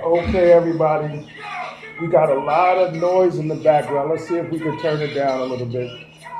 Okay, everybody. We got a lot of noise in the background. Let's see if we can turn it down a little bit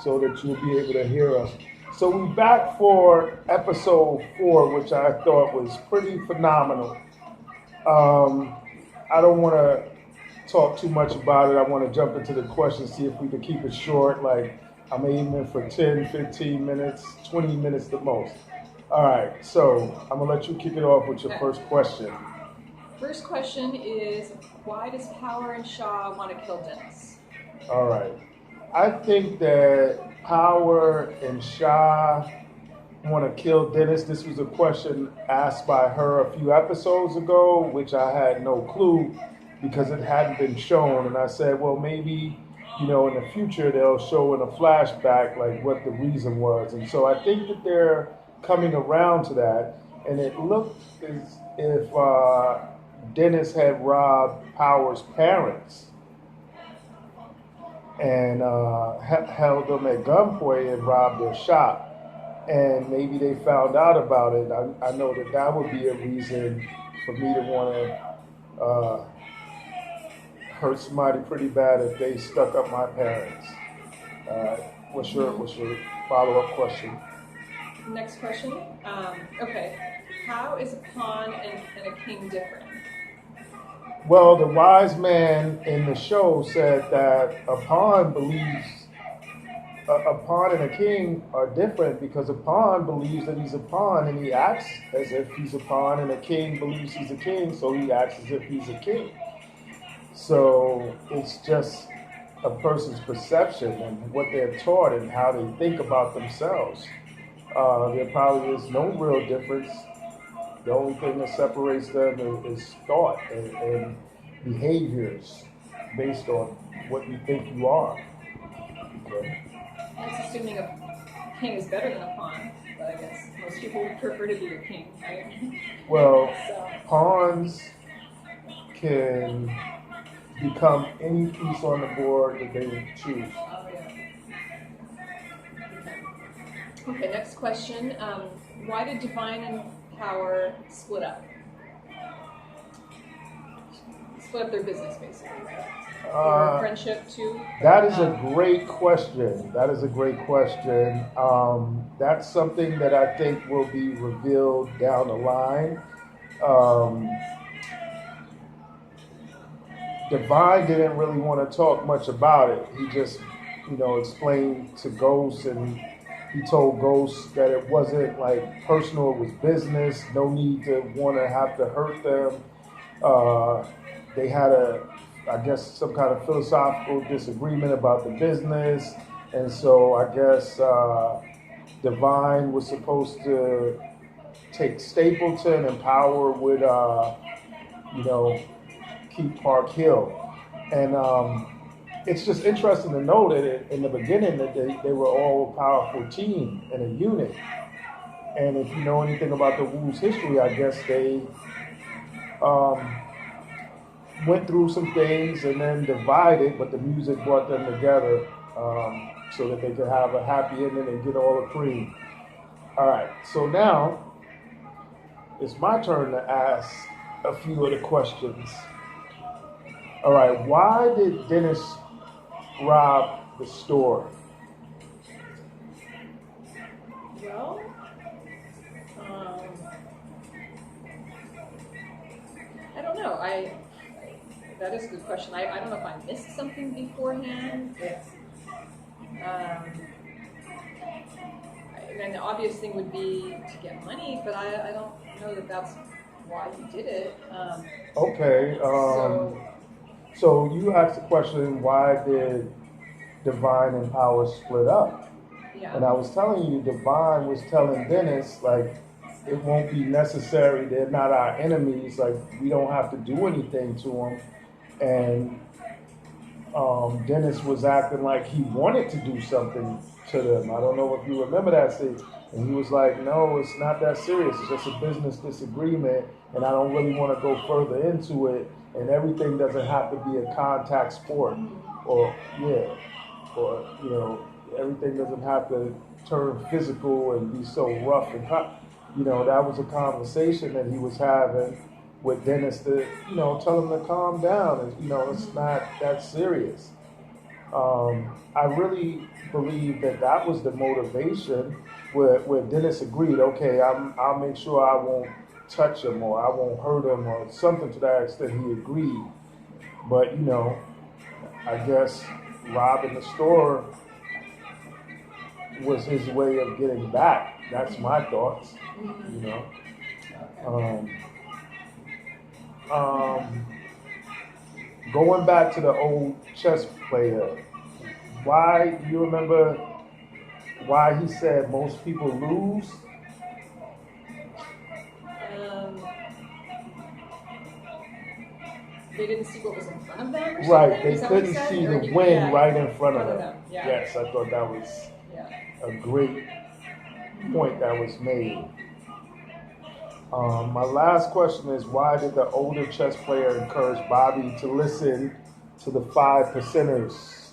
so that you'll be able to hear us. So we back for episode 4, which I thought was pretty phenomenal. Um, I don't want to talk too much about it. I want to jump into the questions, see if we can keep it short. Like I'm aiming for 10, 15 minutes, 20 minutes the most. All right, so I'm gonna let you kick it off with your Okay. first question. First question is, why does Power and Shaw want to kill Dennis? All right. I think that Power and Shah want to kill Dennis. This was a question asked by her a few episodes ago, which I had no clue because it hadn't been shown. And I said, well, maybe, in the future they'll show in a flashback like what the reason was. And so I think that they're coming around to that. And it looked as if Dennis had robbed Power's parents and held them at gunpoint and robbed their shop. And maybe they found out about it. I know that that would be a reason for me to want to hurt somebody pretty bad if they stuck up my parents. Uh, what's your follow up question? Next question. Okay. How is a pawn and a king different? Well, the wise man in the show said that a pawn believes a pawn and a king are different because a pawn believes that he's a pawn and he acts as if he's a pawn, and a king believes he's a king, so he acts as if he's a king. So it's just a person's perception and what they're taught and how they think about themselves. There probably is no real difference. The only thing that separates them is thought and behaviors based on what you think you are. Okay. That's assuming a king is better than a pawn, but I guess most people would prefer to be a king, right? Well, So, pawns can become any piece on the board that they would choose. oh yeah. Okay, next question. Why did Divine and Power split up? Split up their business, basically, right? Or friendship, too? That is a great question. That is a great question. That's something that I think will be revealed down the line. Um, Divine didn't really want to talk much about it. He just, explained to Ghost, and he told Ghost that it wasn't like personal, it was business. No need to want to have to hurt them. They had I guess, some kind of philosophical disagreement about the business, and so I guess Divine was supposed to take Stapleton, and Power would, keep Park Hill. And it's just interesting to know that in the beginning that they were all a powerful team and a unit. And if you know anything about the Wu's history, I guess they um, went through some things and then divided, but the music brought them together so that they could have a happy ending and get all the cream. All right, so now it's my turn to ask a few of the questions. All right, why did Dennis rob the store? Well, um, I don't know. That is a good question. I don't know if I missed something beforehand. And the obvious thing would be to get money, but I don't know that that's why he did it. Okay, so you asked the question, why did Divine and Power split up? Yeah. And I was telling you, Divine was telling Dennis, like, it won't be necessary. They're not our enemies. Like, we don't have to do anything to them. And Dennis was acting like he wanted to do something to them. I don't know if you remember that scene. And he was like, no, it's not that serious. It's just a business disagreement. And I don't really want to go further into it. And everything doesn't have to be a contact sport. Or, yeah. Or, everything doesn't have to turn physical and be so rough and hot. That was a conversation that he was having. with Dennis to, tell him to calm down, and it's not that serious. I really believe that that was the motivation where Dennis agreed, okay, I'll make sure I won't touch him or I won't hurt him or something to that extent. He agreed. But, I guess robbing the store was his way of getting back. That's my thoughts, you know. Um, um, Going back to the old chess player, why do you remember why he said most people lose? Um, they didn't see what was in front of them, or Right, something? they Is that what he couldn't said? see Or the he- win yeah, right in front of them. them. Yeah. Yes, I thought that was Yeah. a great point that was made. My last question is, why did the older chess player encourage Bobby to listen to the 5%ers?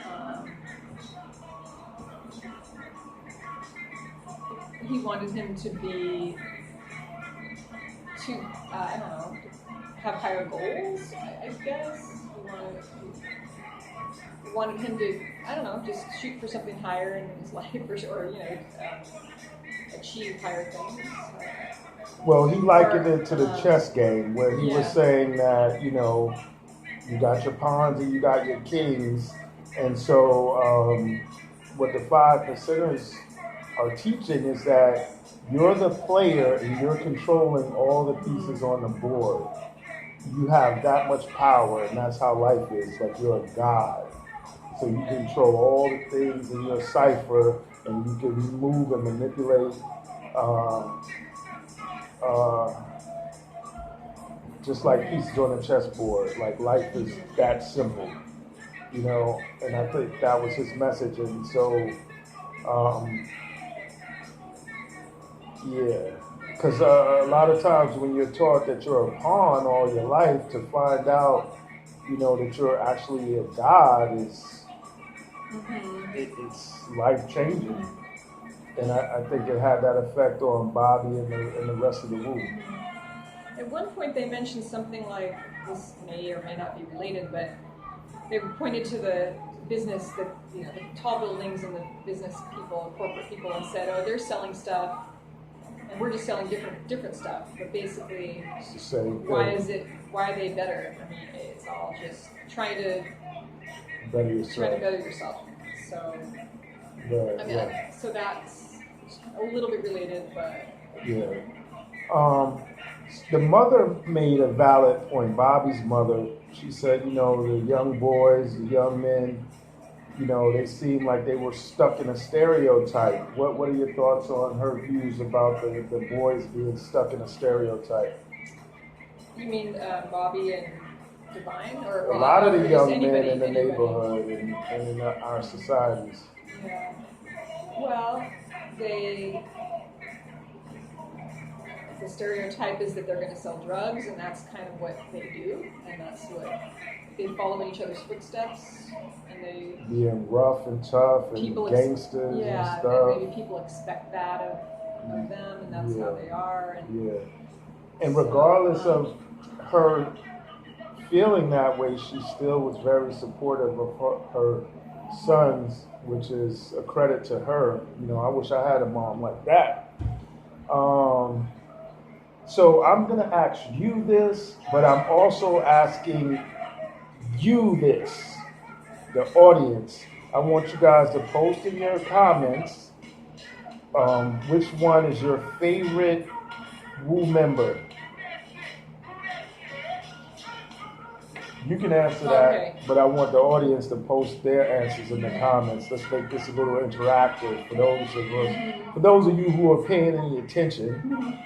Um, he wanted him to be I don't know, have higher goals, I guess. He wanted him to, I don't know, just shoot for something higher in his life, or achieve higher things. Well, he likened Or, it to the chess game, where he was yeah. saying that, you got your pawns and you got your kings. And so, what the 5%ers are teaching is that you're the player and you're controlling all the pieces on the board. You have that much power, and that's how life is. Like you're a god. So you control all the things in your cipher, and you can move and manipulate uh, uh, just like pieces on a chessboard. Like life is that simple, And I think that was his message. And so, um, yeah, because a lot of times when you're taught that you're a pawn all your life, to find out, that you're actually a god it's life changing. And I think it had that effect on Bobby and the rest of the room. At one point, they mentioned something like, this may or may not be related, but they pointed to the business, the tall buildings and the business people, corporate people, and said, "Oh, they're selling stuff, and we're just selling different stuff." But basically, it's the same thing. Why are they better? I mean, it's all just trying to better yourself. So, Right, I mean, so that's a little bit related, but yeah. The mother made a valid point. Bobby's mother, she said, the young boys, the young men, they seemed like they were stuck in a stereotype. What are your thoughts on her views about the boys being stuck in a stereotype? You mean Bobby and Divine, or a lot of the young anybody, men in the anybody. neighborhood and in our societies? Yeah. Well, the stereotype is that they're going to sell drugs, and that's kind of what they do, and that's what they follow in each other's footsteps, and they being rough and tough and gangsters and stuff. And maybe people expect that of them, and that's how they are. And regardless of her feeling that way, she still was very supportive of her sons, which is a credit to her. I wish I had a mom like that. So I'm going to ask you this, but I'm also asking you this, the audience. I want you guys to post in your comments which one is your favorite Wu member. You can answer that, but I want the audience to post their answers in the comments. Let's make this a little interactive for those of you who are paying any attention.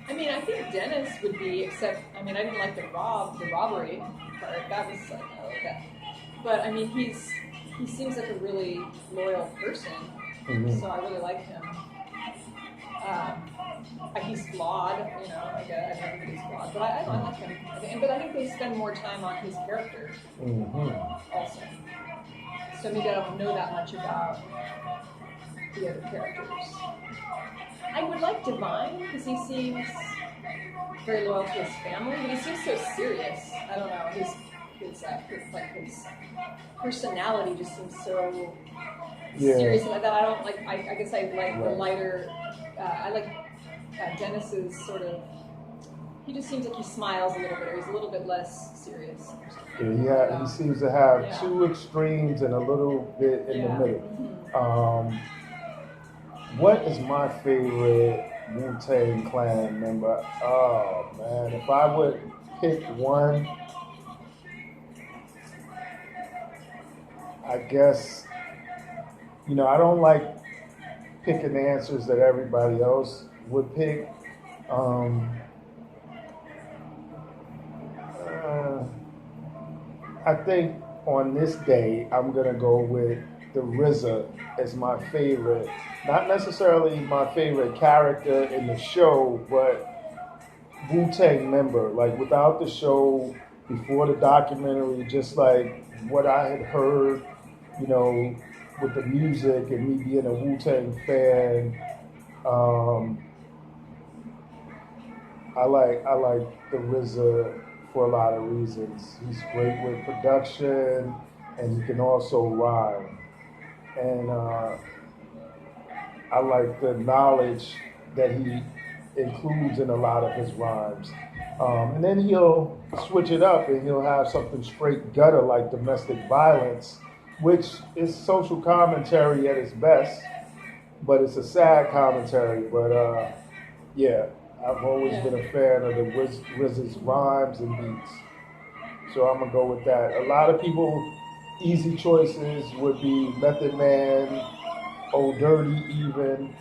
I mean, I think Dennis would be, except, I mean, I didn't like the robbery part. That was like, but I mean, he seems like a really loyal person, so I really like him. He's flawed, I guess everybody's flawed, but I like him. But I think they spend more time on his character also. So maybe I don't know that much about the other characters. I would like Divine because he seems very loyal to his family, but he seems so serious. I don't know. His personality just seems so serious and that I don't like. I guess I like the lighter. I like Dennis's sort of. He just seems like he smiles a little bit, or he's a little bit less serious. Yeah, he seems to have two extremes and a little bit in the middle. Mm-hmm. What is my favorite Wu-Tang Clan member? Oh man, if I would pick one, I guess, I don't like picking answers that everybody else would pick. I think on this day, I'm going to go with the RZA as my favorite. Not necessarily my favorite character in the show, but Wu-Tang member. Like without the show, before the documentary, just like what I had heard, with the music and me being a Wu-Tang fan, I like the RZA for a lot of reasons. He's great with production, and he can also rhyme. And I like the knowledge that he includes in a lot of his rhymes. And then he'll switch it up and he'll have something straight gutter like domestic violence, which is social commentary at its best, but it's a sad commentary. But yeah, I've always been a fan of the RZA's rhymes and beats. So I'm going to go with that. A lot of people, easy choices would be Method Man, Old Dirty even.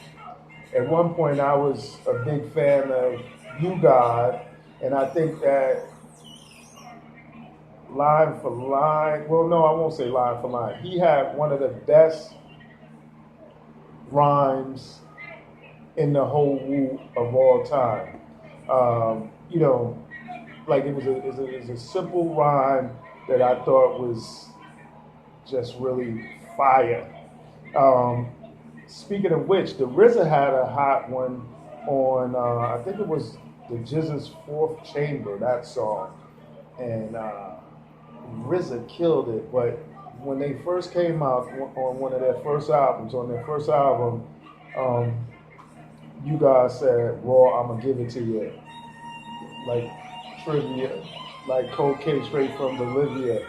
At one point, I was a big fan of You God, and I think that line for line, well, no, I won't say line for line. He had one of the best rhymes in the whole Wu of all time. Like it was a simple rhyme that I thought was just really fire. Speaking of which, the RZA had a hot one on, I think it was the Jizz's Fourth Chamber, that song. And RZA killed it. But when they first came out on one of their first albums, you guys said, Raw, I'm going to give it to you. Like trivia, like cocaine straight from Bolivia.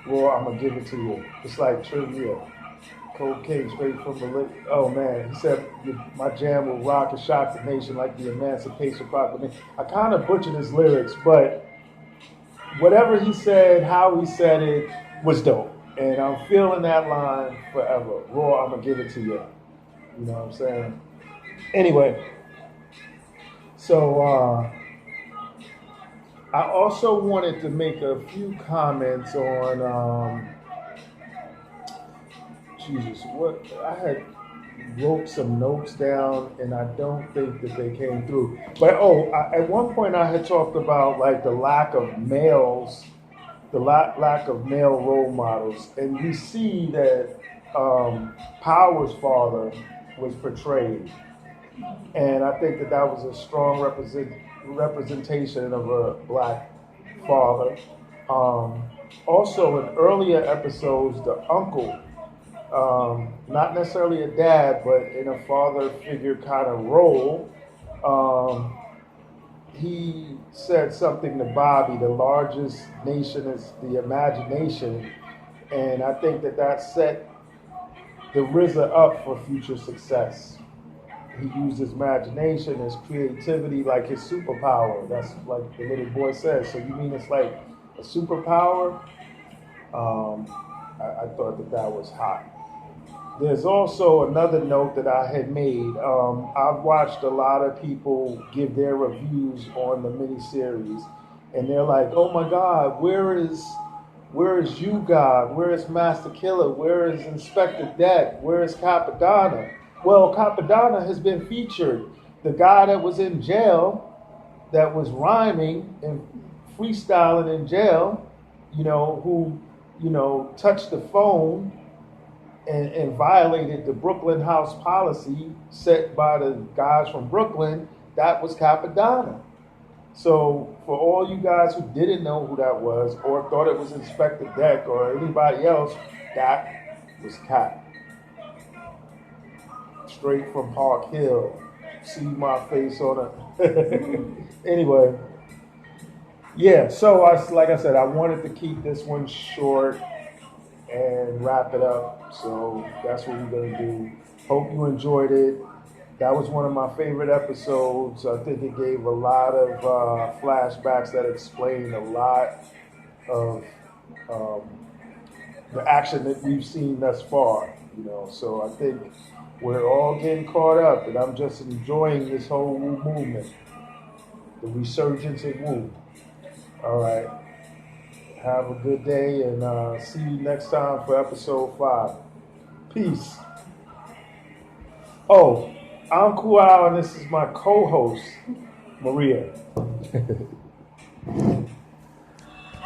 Raw, I'm going to give it to you. It's like trivia. Cocaine straight from Bolivia. Oh man, he said my jam will rock and shock the nation like the Emancipation Proclamation. I kind of butchered his lyrics, but whatever he said, how he said it was dope. And I'm feeling that line forever. Raw, I'm gonna give it to you. You know what I'm saying? Anyway, so I also wanted to make a few comments on. Jesus, what I had wrote some notes down, and I don't think that they came through. But at one point I had talked about like the lack of males, the lack of male role models, and we see that Power's father was portrayed, and I think that was a strong representation of a black father. Also, in earlier episodes, the uncle. Not necessarily a dad, but in a father figure kind of role. He said something to Bobby, the largest nation is the imagination. And I think that set the RZA up for future success. He used his imagination, his creativity, like his superpower. That's like the little boy says. So you mean it's like a superpower? I thought that was hot. There's also another note that I had made. I've watched a lot of people give their reviews on the miniseries, and they're like, "Oh my God, where is you God? Where is Master Killer? Where is Inspector Deck? Where is Capadonna?" Well, Capadonna has been featured. The guy that was in jail, that was rhyming and freestyling in jail, who touched the phone and violated the Brooklyn House policy set by the guys from Brooklyn, that was Capadonna. So for all you guys who didn't know who that was or thought it was Inspector Deck or anybody else, that was Cap. Straight from Park Hill. See my face on it. Anyway, yeah, so like I said, I wanted to keep this one short and wrap it up. So that's what we're going to do. Hope you enjoyed it. That was one of my favorite episodes. I think it gave a lot of flashbacks that explained a lot of the action that we've seen thus far. So I think we're all getting caught up, and I'm just enjoying this whole Wu movement, the resurgence of Wu. All right. Have a good day, and see you next time for episode 5. Peace. Oh, I'm Kual, and this is my co-host, Maria.